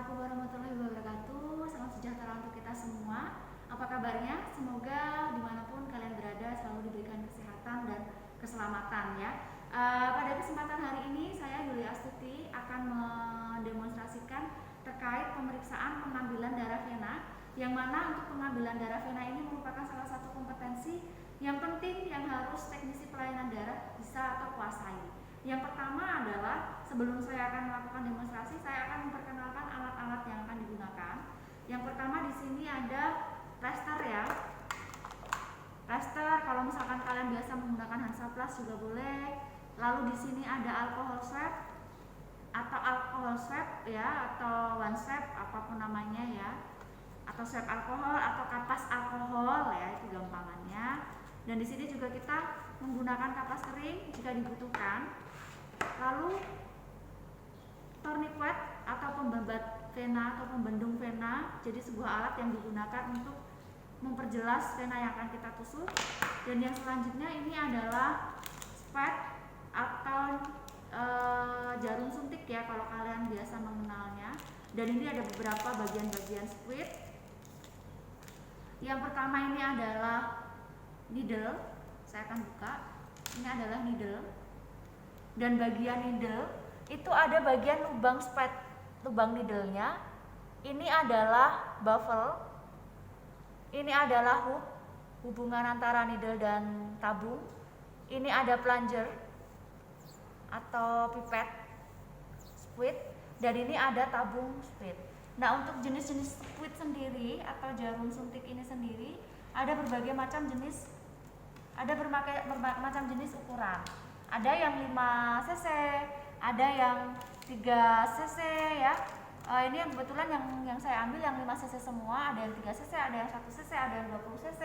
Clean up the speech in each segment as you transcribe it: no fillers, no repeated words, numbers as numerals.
Assalamualaikum warahmatullahi wabarakatuh. Salam sejahtera untuk kita semua. Apa kabarnya? Semoga dimanapun kalian berada selalu diberikan kesehatan dan keselamatan ya. Pada kesempatan hari ini saya Yulia Astuti akan mendemonstrasikan terkait pemeriksaan pengambilan darah vena, yang mana untuk pengambilan darah vena ini merupakan salah satu kompetensi yang penting yang harus teknisi pelayanan darah bisa atau kuasai. Yang pertama adalah sebelum saya akan melakukan demonstrasi, saya akan memperkenalkan alat-alat yang akan digunakan. Yang pertama di sini ada plaster ya. Plaster kalau misalkan kalian biasa menggunakan Hansaplast juga boleh. Lalu di sini ada alkohol swab atau alkohol swab ya, atau one swab apapun namanya ya. Atau swab alkohol atau kapas alkohol ya, itu gampangannya. Dan di sini juga kita menggunakan kapas kering jika dibutuhkan. Lalu tourniquet atau pembabat vena atau pembendung vena, jadi sebuah alat yang digunakan untuk memperjelas vena yang akan kita tusuk. Dan yang selanjutnya ini adalah spade atau jarum suntik ya kalau kalian biasa mengenalnya. Dan ini ada beberapa bagian-bagian squid. Yang pertama ini adalah needle, saya akan buka. Ini adalah needle. Dan bagian needle itu ada bagian lubang spade, lubang needle-nya. Ini adalah baffle. Ini adalah hook, hubungan antara needle dan tabung. Ini ada plunger atau pipet squid, dan ini ada tabung squid. Nah, untuk jenis-jenis squid sendiri atau jarum suntik ini sendiri ada berbagai macam jenis, ada berbagai macam jenis ukuran. Ada yang 5 cc, ada yang 3 cc ya. Ini yang kebetulan yang saya ambil yang 5 cc semua. Ada yang 3 cc, ada yang 1 cc, ada yang 20 cc,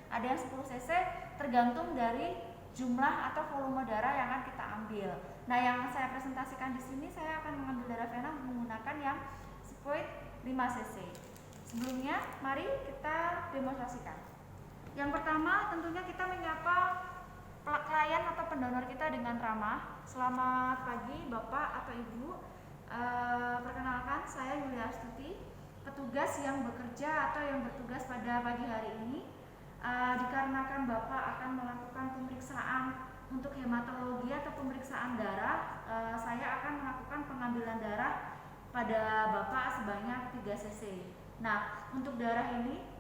ada yang 10 cc, tergantung dari jumlah atau volume darah yang akan kita ambil. Nah, yang saya presentasikan di sini saya akan mengambil darah vena menggunakan yang squid 5 cc. Sebelumnya, mari kita demonstrasikan. Yang pertama, tentunya kita menyapa klien atau pendonor kita dengan ramah. Selamat pagi Bapak atau Ibu. Perkenalkan, saya Yulia Astuti, petugas yang bekerja atau yang bertugas pada pagi hari ini. Dikarenakan Bapak akan melakukan pemeriksaan untuk hematologi atau pemeriksaan darah, saya akan melakukan pengambilan darah pada Bapak sebanyak 3 cc. Nah, untuk darah ini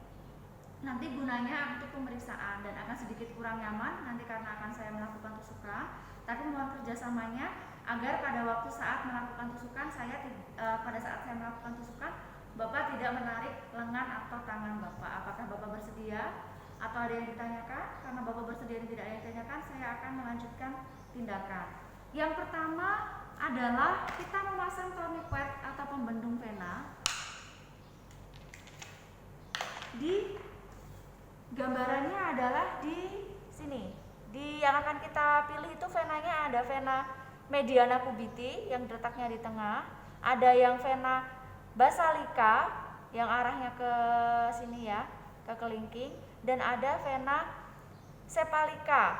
nanti gunanya untuk pemeriksaan dan akan sedikit kurang nyaman nanti karena akan saya melakukan tusukan, tapi mohon kerjasamanya agar pada waktu saat melakukan tusukan pada saat saya melakukan tusukan Bapak tidak menarik lengan atau tangan Bapak. Apakah Bapak bersedia atau ada yang ditanyakan? Karena Bapak bersedia dan tidak ada yang ditanyakan, saya akan melanjutkan tindakan. Yang pertama adalah kita memasang tourniquet atau pembendung vena. Di gambarannya adalah di sini. Di yang akan kita pilih itu venanya ada vena mediana cubiti yang letaknya di tengah, ada yang vena basalica yang arahnya ke sini ya, ke kelingking, dan ada vena sepalica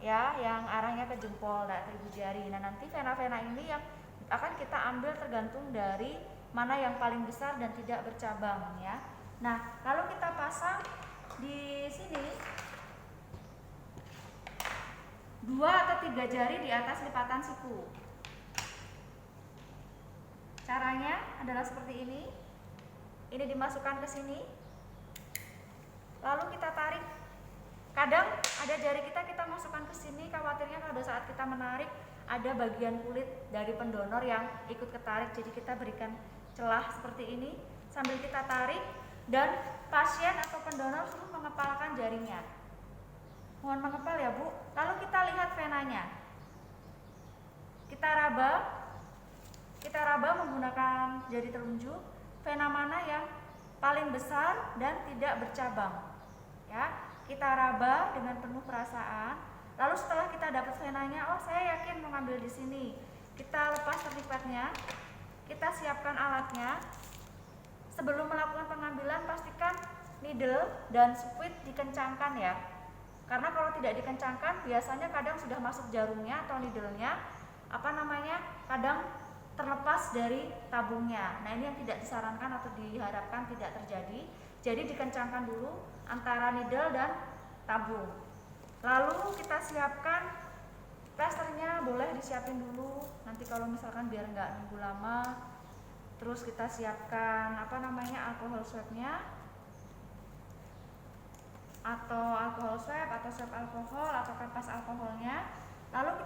ya yang arahnya ke jempol dan ibu jari. Nah, nanti vena-vena ini yang akan kita ambil tergantung dari mana yang paling besar dan tidak bercabang ya. Nah, kalau kita pasang di sini 2 atau 3 jari di atas lipatan siku. Caranya adalah seperti ini. Ini dimasukkan ke sini. Lalu kita tarik. Kadang ada jari kita masukkan ke sini, khawatirnya pada saat kita menarik ada bagian kulit dari pendonor yang ikut ketarik. Jadi kita berikan celah seperti ini sambil kita tarik. Dan pasien atau pendonor suruh mengepalkan jarinya. Mohon mengepal ya Bu. Lalu kita lihat venanya. Kita raba menggunakan jari telunjuk. Vena mana yang paling besar dan tidak bercabang. Ya, kita raba dengan penuh perasaan. Lalu setelah kita dapat venanya, oh saya yakin mengambil di sini. Kita lepas tourniquetnya. Kita siapkan alatnya. Sebelum melakukan pengambilan pastikan needle dan squid dikencangkan ya. Karena kalau tidak dikencangkan biasanya kadang sudah masuk jarumnya atau needle-nya kadang terlepas dari tabungnya. Nah, ini yang tidak disarankan atau diharapkan tidak terjadi. Jadi dikencangkan dulu antara needle dan tabung. Lalu kita siapkan plasternya, boleh disiapin dulu. Nanti kalau misalkan biar nggak nunggu lama. Terus kita siapkan alkohol swabnya, atau alkohol swab, atau swab alkohol, atau kapas alkoholnya. Lalu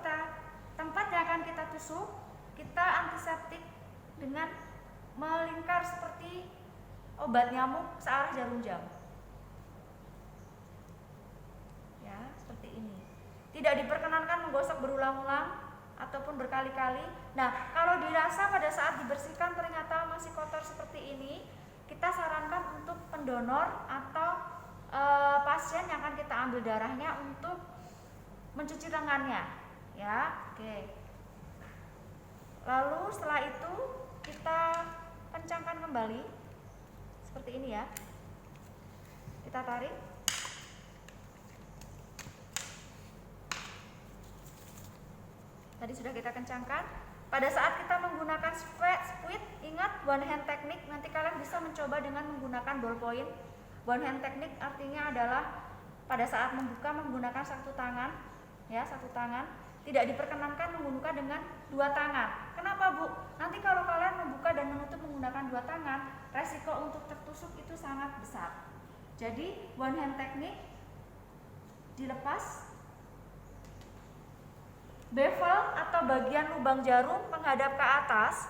tempat yang akan kita tusuk, kita antiseptik dengan melingkar seperti obat nyamuk searah jarum jam. Ya, seperti ini. Tidak diperkenankan menggosok berulang-ulang ataupun berkali-kali. Nah, kalau dirasa pada saat dibersihkan ternyata masih kotor seperti ini, kita sarankan untuk pendonor atau pasien yang akan kita ambil darahnya untuk mencuci lengannya, ya. Oke. Lalu setelah itu kita kencangkan kembali seperti ini ya. Kita tarik. Tadi sudah kita kencangkan. Pada saat kita menggunakan squid, ingat one hand technique. Nanti kalian bisa mencoba dengan menggunakan ballpoint. One hand technique artinya adalah pada saat membuka menggunakan satu tangan, ya, satu tangan. Tidak diperkenankan membuka dengan dua tangan. Kenapa, Bu? Nanti kalau kalian membuka dan menutup menggunakan dua tangan, resiko untuk tertusuk itu sangat besar. Jadi one hand technique, dilepas. Bevel atau bagian lubang jarum menghadap ke atas.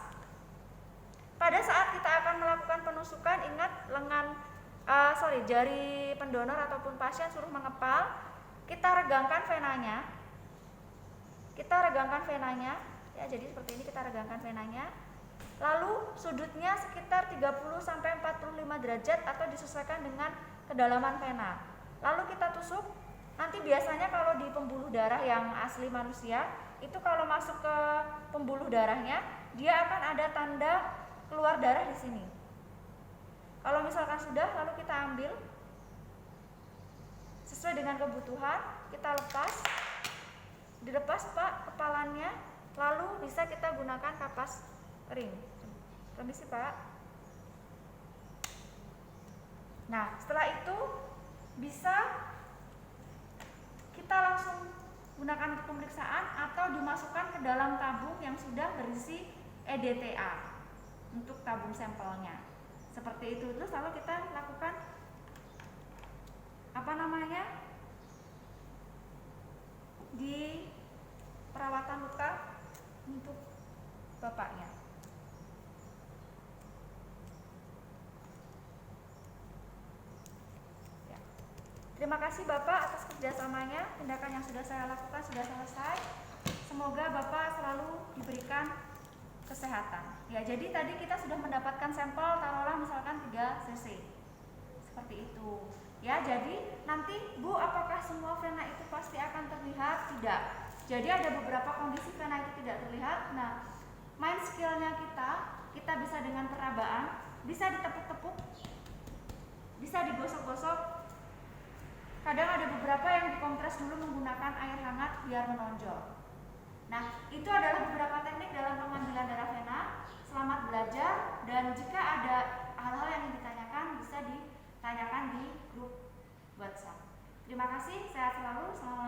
Pada saat kita akan melakukan penusukan, ingat jari pendonor ataupun pasien suruh mengepal. Kita regangkan venanya. Ya, jadi seperti ini kita regangkan venanya. Lalu sudutnya sekitar 30 sampai 45 derajat atau disesuaikan dengan kedalaman vena. Lalu kita tusuk. Nanti biasanya kalau di pembuluh darah yang asli manusia, itu kalau masuk ke pembuluh darahnya, dia akan ada tanda keluar darah di sini. Kalau misalkan sudah, lalu kita ambil sesuai dengan kebutuhan, kita lepas. Dilepas, Pak, kepalanya, lalu bisa kita gunakan kapas ring. Permisi, Pak. Nah, setelah itu bisa kita langsung gunakan untuk pemeriksaan atau dimasukkan ke dalam tabung yang sudah berisi EDTA untuk tabung sampelnya. Seperti itu. Terus lalu kita lakukan di perawatan luka untuk bapaknya. Ya. Terima kasih Bapak atas kerjasamanya. Tindakan yang sudah saya lakukan sudah selesai. Semoga Bapak selalu diberikan kesehatan. Ya, jadi tadi kita sudah mendapatkan sampel, taruhlah misalkan 3 cc. Seperti itu. Ya, jadi nanti Bu, apakah semua vena itu pasti akan terlihat? Tidak. Jadi ada beberapa kondisi vena itu tidak terlihat. Nah, main skillnya kita bisa dengan perabaan, bisa ditepuk-tepuk, bisa digosok-gosok. Kadang ada beberapa yang dikompres dulu menggunakan air hangat biar menonjol. Nah, itu adalah beberapa teknik dalam pengambilan darah vena. Selamat belajar, dan jika ada hal-hal yang ingin ditanyakan bisa ditanyakan di grup WhatsApp. Terima kasih, sehat selalu. Selamat